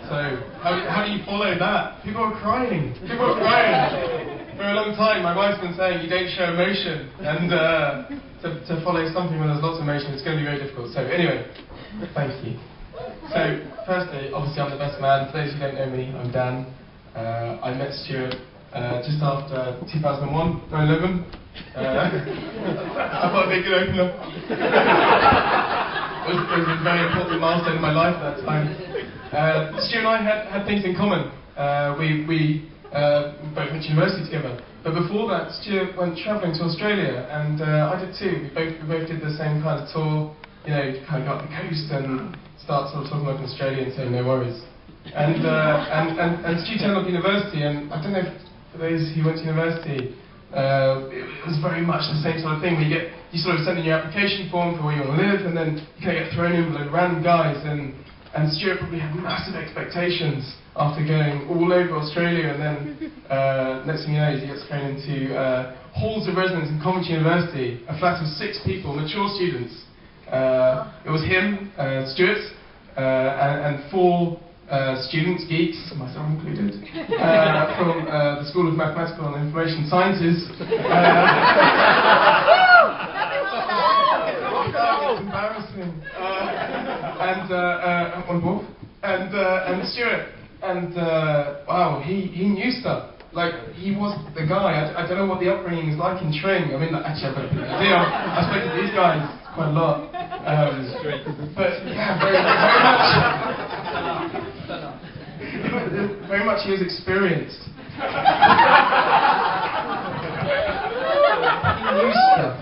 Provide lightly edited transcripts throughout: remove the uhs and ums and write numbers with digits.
So how do you follow that? People are crying. People are crying. For a long time, my wife's been saying you don't show emotion, and to follow something when there's lots of emotion, it's going to be very difficult. So anyway, thank you. So firstly, obviously I'm the best man. For those who don't know me, I'm Dan. I met Stuart just after 2001, 9/11. I thought it'd be a good opener. It was a very important milestone in my life at that time. Stuart and I had things in common. We both went to university together. But before that, Stuart went travelling to Australia, and I did too. We both did the same kind of tour. You know, kind of go up the coast and start sort of talking about Australia and saying no worries. And Stu turned up university, and I don't know if for those who went to university, it was very much the same sort of thing. Where you sort of send in your application form for where you want to live, and then you kind of get thrown in with a random guys. And Stuart probably had massive expectations after going all over Australia, and then next thing you know, he gets thrown into halls of residence in Coventry University, a flat of 6 people, mature students. It was him, Stuart, and 4 students, geeks, myself included, from the School of Mathematical and Information Sciences. It's embarrassing. And Stuart, wow, he knew stuff. Like, he was the guy. I don't know what the upbringing is like in Tring. I mean, actually, I've got a bit of a deal. I've spoken to these guys quite a lot. But yeah, very much he was experienced. He knew stuff.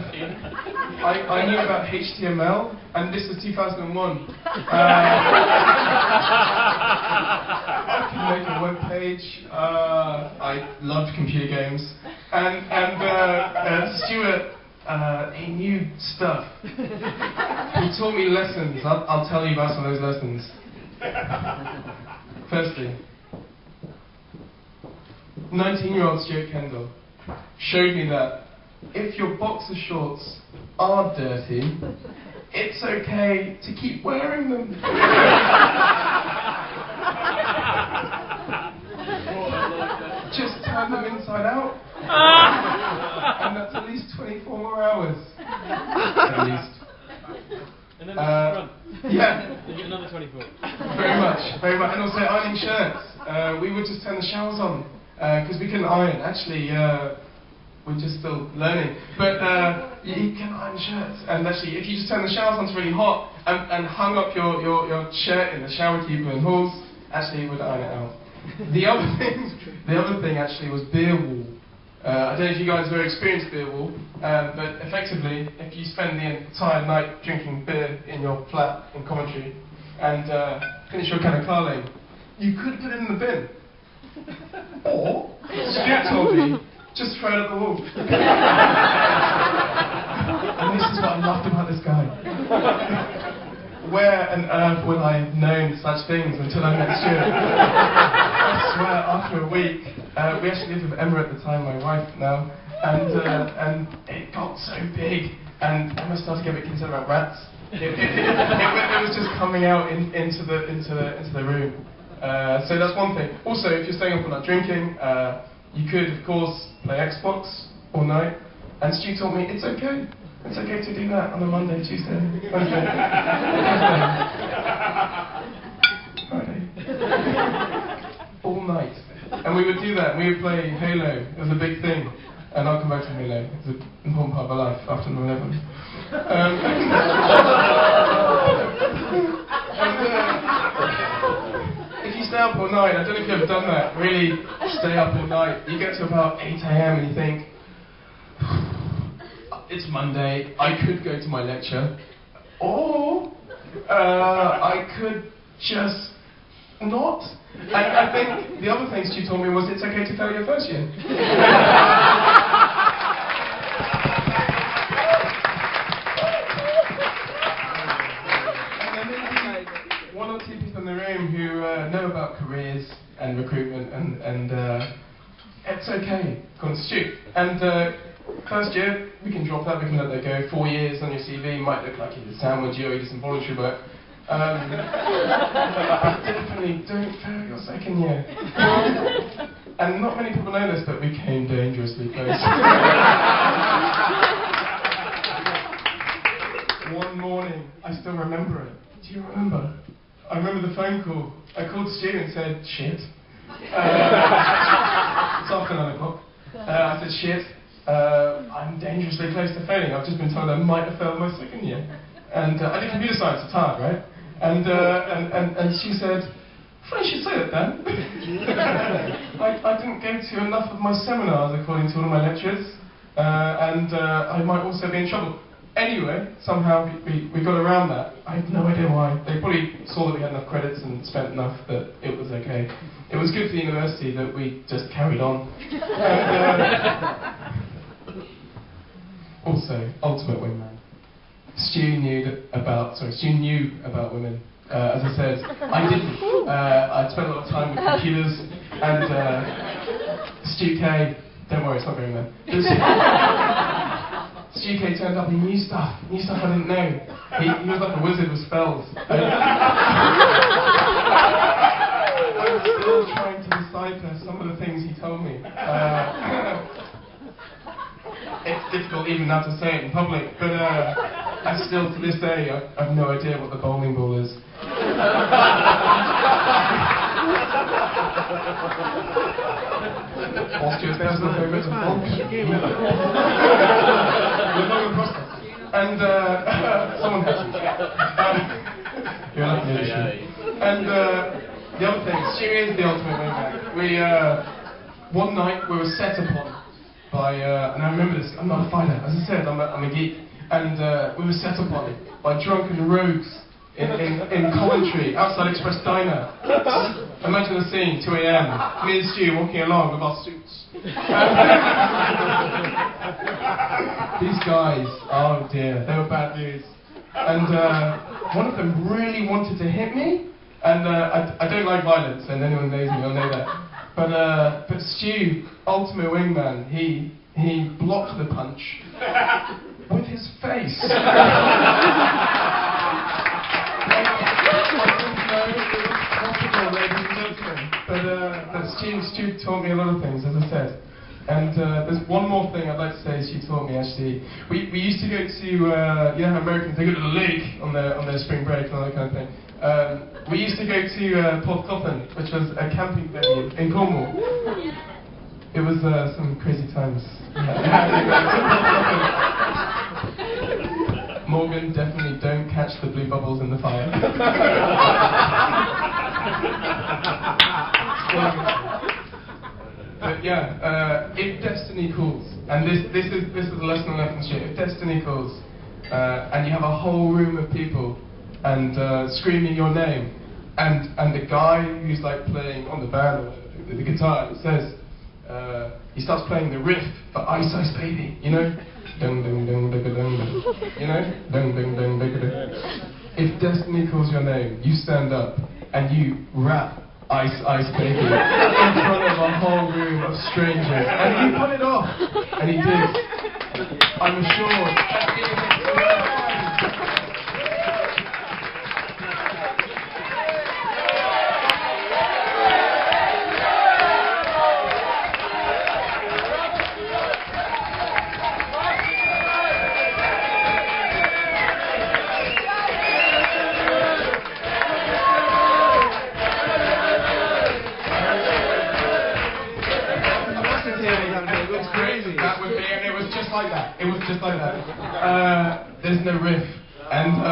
I knew about HTML, and this was 2001. I could make a web page. I loved computer games, and Stuart, he knew stuff. He taught me lessons. I'll tell you about some of those lessons. Firstly, 19-year-old Stuart Kendall showed me that if your boxer shorts are dirty, it's okay to keep wearing them. Just turn them inside out, and that's at least 24 more hours. At least. And then front. Yeah. You get another 24. Very much. And also ironing shirts. We would just turn the showers on, because we couldn't iron. Actually, we're just still learning. But you can iron shirts. And actually, if you just turn the showers on, it's really hot, and hung up your shirt in the shower keeper in halls, actually it would iron it out. The other thing actually was beer wall. I don't know if you guys have ever experienced beer wall, but effectively, if you spend the entire night drinking beer in your flat in Coventry and finish your can of Carling, you could put it in the bin. Or, Stuart told me, just throw it at the wall. And this is what I loved about this guy. Where on earth would I have known such things until I met Stuart? I swear, after a week, we actually lived with Emma at the time, my wife now, and it got so big, and Emma started to get a bit concerned about rats. It was just coming out into the room. So that's one thing. Also, if you're staying up all night drinking, you could, of course, play Xbox all night, and Stu told me it's okay. It's okay to do that on a Monday, Tuesday, Wednesday, Friday. All night. And we would do that, and we would play Halo. It was a big thing. And I'll come back to Halo. It's an important part of my life after 9/11. If you stay up all night, I don't know if you've ever done that, really stay up all night. You get to about 8 AM and you think, it's Monday, I could go to my lecture, or I could just not. And I think the other thing Stu told me was it's okay to fail your first year. And there may be 1 or 2 people in the room who know about careers and recruitment, and it's okay, according to Stu. And first year, we can drop that, we can let that go. 4 years on your CV might look like you did sandwich or you did some voluntary work. I definitely definitely don't fail your second year. And not many people know this, but we came dangerously close. One morning, I still remember it. Do you remember? I remember the phone call. I called Stu and said, shit. It's after 9 o'clock. I said, shit, I'm dangerously close to failing. I've just been told I might have failed my second year. And I did computer science, it's hard, right? And she said, I should say that, Dan. I didn't go to enough of my seminars, according to one of my lecturers, and I might also be in trouble. Anyway, somehow we got around that. I have no idea why. They probably saw that we had enough credits and spent enough that it was okay. It was good for the university that we just carried on. Also, ultimate wingman. Stu knew about women. As I said, I didn't. I'd spent a lot of time with computers, and Stu K, don't worry, it's not going there. Stu K turned up, he knew stuff I didn't know. He was like a wizard with spells. I'm still trying to decipher some of the things he told me. It's difficult even now to say it in public, but I still, to this day, I have no idea what the bowling ball is. Austria's personal favourite is and someone has it. You're lucky. And the other thing, Stu is the ultimate wingman. One night we were set upon by, and I remember this, I'm not a fighter, as I said, I'm a geek, and we were set upon by drunken rogues in Coventry, outside Express Diner. Imagine the scene, 2 a.m, me and Stu walking along with our suits. These guys, oh dear, they were bad news. And one of them really wanted to hit me, and I don't like violence, and anyone knows me will know that. But Stu, ultimate wingman, he blocked the punch with his face. But Stu taught me a lot of things, as I said. And there's one more thing I'd like to say Stu taught me, actually. We used to go to, you know how Americans, they go to the lake on their spring break and all that kind of thing. We used to go to Port Coffin, which was a camping venue in Cornwall. It was some crazy times. Morgan, definitely don't catch the blue bubbles in the fire. But yeah, if destiny calls, and this is a lesson I learned from Stu. If destiny calls, and you have a whole room of people and screaming your name, and the guy who's like playing on the band or the guitar says, he starts playing the riff for Ice Ice Baby, you know? Dung dung dung dung dung dung. You know? Dung dung dung dung dung. If destiny calls your name, you stand up and you rap Ice Ice Baby in front of a whole room of strangers, and he put it off, and he did. I'm assured. It was just like that. There's no riff, and but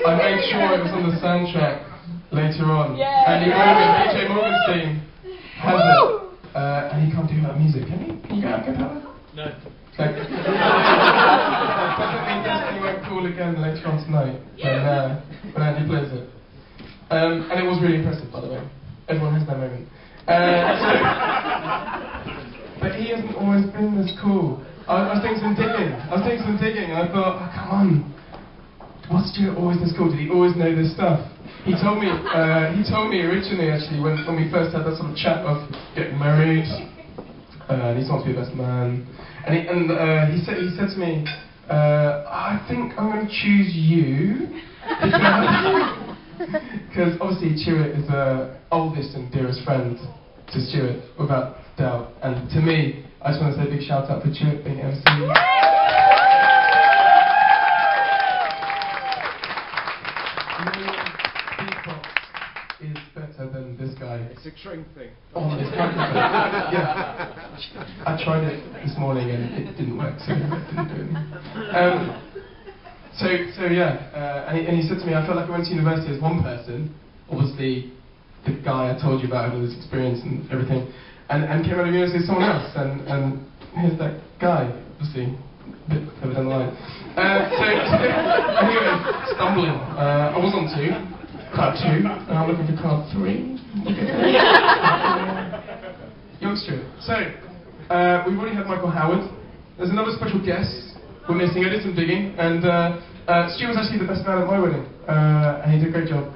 I made sure it was on the soundtrack later on. And DJ Morgenstein has it, and he can't do that music, can he? Can you get out that? No. Okay. Doesn't mean Destiny won't call again later on tonight when Andy plays it. And it was really impressive, by the way. Everyone has their moment. But he hasn't always been this cool. I was doing some digging, and I thought, oh, come on. Was Stuart always this cool? Did he always know this stuff? He told me originally, actually, when we first had that sort of chat of getting married, and he wants to be a best man, and he said to me, I think I'm going to choose you, because because obviously Stuart is the oldest and dearest friend to Stuart, without doubt. And to me, I just want to say a big shout out for Stuart being MC. Is better than this guy. It's a string thing. Oh, it's kind of yeah. I tried it this morning and it didn't work, so it didn't do anything. So yeah, and he said to me, I felt like I went to university as one person, obviously the guy I told you about with his experience and everything, and came out of university as someone else, and here's that guy, obviously, a bit further down the line. So anyway, stumbling. I was on 2. Card 2, and I'm looking for card 3. Youngster. So, we've already had Michael Howard. There's another special guest we're missing. I did some digging, and Stu was actually the best man at my wedding, and he did a great job.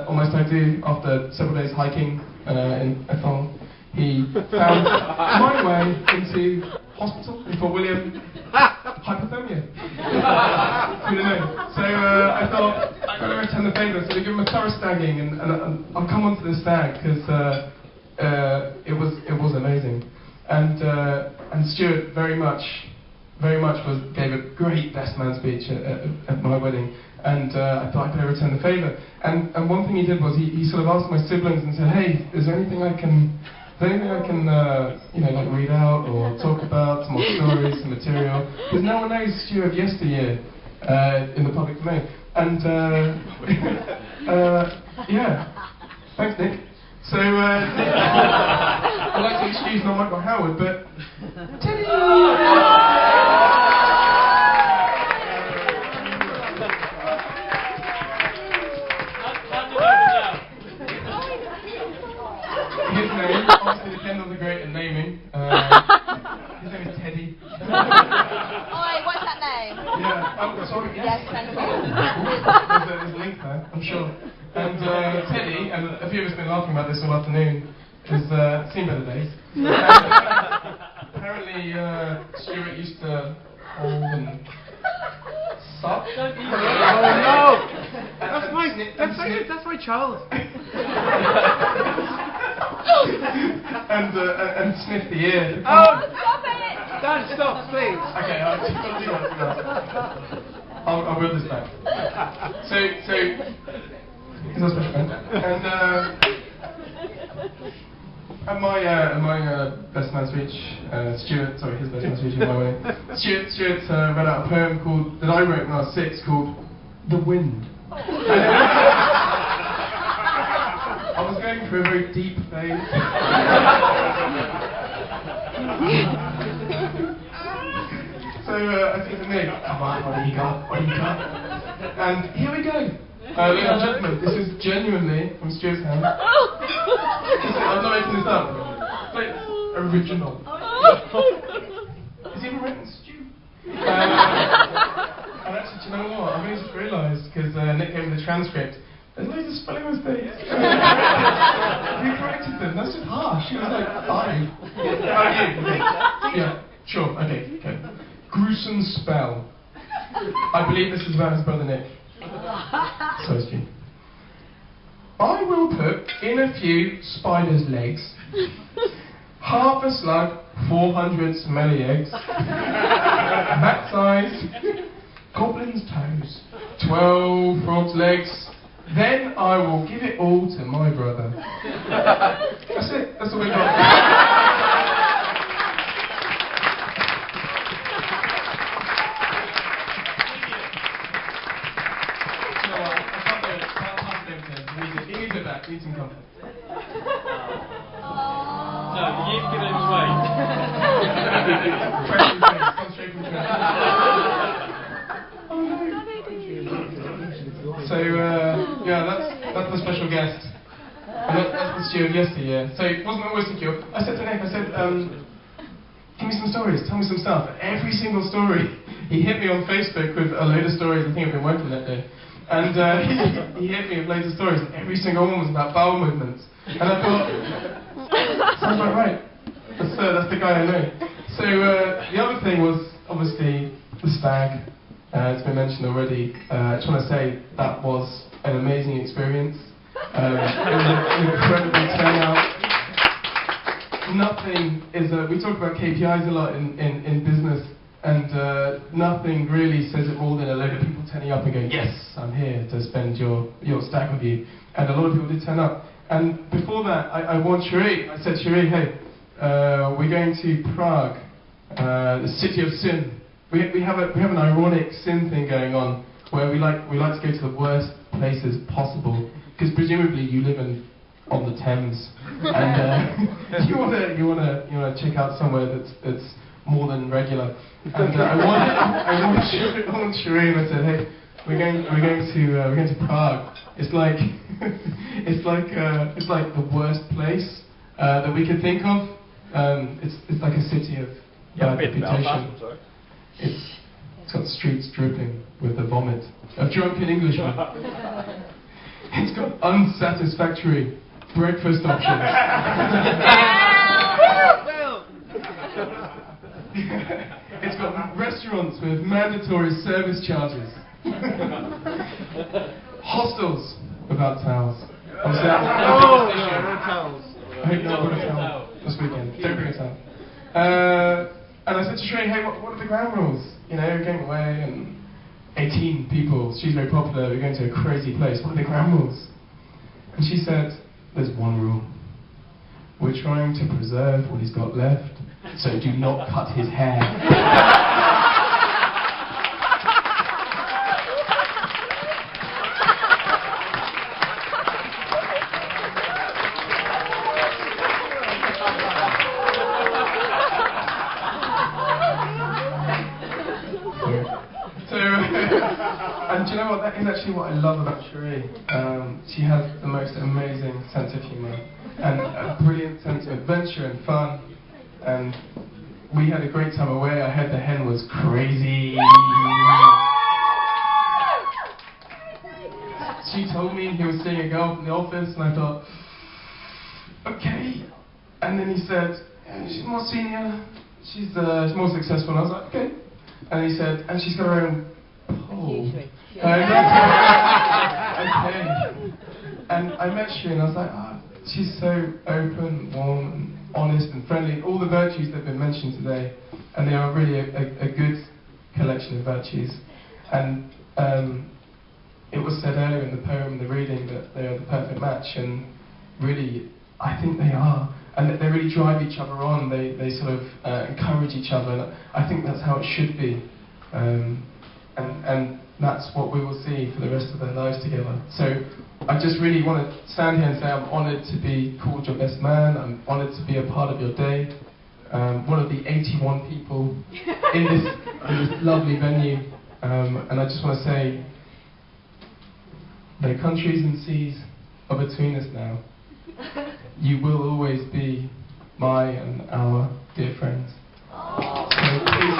Almost I do, after several days hiking in Ethel, he found my way into hospital in Fort William. Hypothermia. So I thought I've got to return the favour, so we give him a thorough stagging, and I'll come on to the stag because it was amazing, and Stuart very much gave a great best man speech at my wedding, and I thought I could return the favour, and one thing he did was he sort of asked my siblings and said, hey, is there anything I can you know, like read out or talk about, some more stories, some material? Because no one knows Stu of yesteryear in the public domain. And yeah, thanks Nick. So I'd like to excuse not Michael Howard, but Teddy! His name, obviously depends on the great and naming. His name is Teddy. Oi, what's that name? Yeah, oh, sorry. Yes, thank you. There's a link there, I'm sure. And Teddy, and a few of us have been laughing about this all afternoon, has seen better days. Apparently, Stuart used to hold and suck. Oh no! That's my child. and sniff the ear. Oh! Stop it! Dan, stop, please. Okay, I'll do that. I will this back. So he's a special friend. And at my best man speech, Stuart, sorry, his best man speech in my way. Stuart read out a poem that I wrote when I was 6 called "The Wind." I was going through a very deep phase. So I said to Nick, come on, what do you got? And here we go. Ladies and gentlemen, this is genuinely from Stuart's hand. I'm not making this up. It's original. Is he even written Stu? And actually, do you know what? I've only just realised, because Nick gave me the transcript, there's loads of spelling mistakes. We corrected them, that's just harsh. It was like 5. Yeah, sure, okay. Gruesome spell. I believe this is about his brother Nick. So is G. I will put in a few spiders' legs, half a slug, 400 smelly eggs, bat size, goblin's toes, 12 frogs' legs. Then I will give it all to my brother. That's it. That's all we got. He needs it back. He needs some comfort. No, you've given him away. Fresh from drinks. Come straight from drinks. So yeah, that's the special guest, and that's the Stu of yesteryear. So it wasn't always secure. I said to Nick, give me some stories, tell me some stuff. And every single story, he hit me on Facebook with a load of stories. I think I've been working that day, and he hit me with loads of stories. And every single one was about bowel movements, and I thought, sounds about right. That's the guy I know. So the other thing was obviously the stag. It's been mentioned already. I just want to say that was an amazing experience. It was an incredible turnout. Nothing is we talk about KPIs a lot in business, and nothing really says it more than a load of people turning up and going, yes, I'm here to spend your stack with you. And a lot of people did turn up. And before that, I warned Cherie. I said, Cherie, hey, we're going to Prague, the city of sin. We have an ironic sin thing going on where we like to go to the worst places possible, because presumably you live on the Thames, and you wanna check out somewhere that's more than regular. And I warned Cherie, and I said, hey, we're going to Prague. It's like it's like the worst place that we could think of. It's like a city of bad reputation. It's got streets dripping with the vomit of drunken Englishmen. It's got unsatisfactory breakfast options. It's got restaurants with mandatory service charges. Hostels without towels. Obviously, no towels. I hope no one brought a towel this weekend. Don't bring a towel. And I said to Shrey, hey, what are the ground rules? You know, we're going away and 18 people, she's very popular, we're going to a crazy place. What are the ground rules? And she said, there's one rule. We're trying to preserve what he's got left, so do not cut his hair. And do you know what? That is actually what I love about Cherie. She has the most amazing sense of humour and a brilliant sense of adventure and fun. And we had a great time away. I heard the hen was crazy. She told me he was seeing a girl from the office, and I thought, okay. And then he said, she's more senior, she's more successful. And I was like, okay. And he said, and she's got her own pole. Okay. And I met her and I was like, she's so open, warm, and honest and friendly. All the virtues that have been mentioned today, and they are really a good collection of virtues. And it was said earlier in the poem, the reading, that they are the perfect match, and really, I think they are. And that they really drive each other on, they sort of encourage each other, and I think that's how it should be. And that's what we will see for the rest of their lives together. So I just really want to stand here and say I'm honoured to be called your best man, I'm honoured to be a part of your day. One of the 81 people in this lovely venue. And I just want to say, the countries and seas are between us now. You will always be my and our dear friends. So please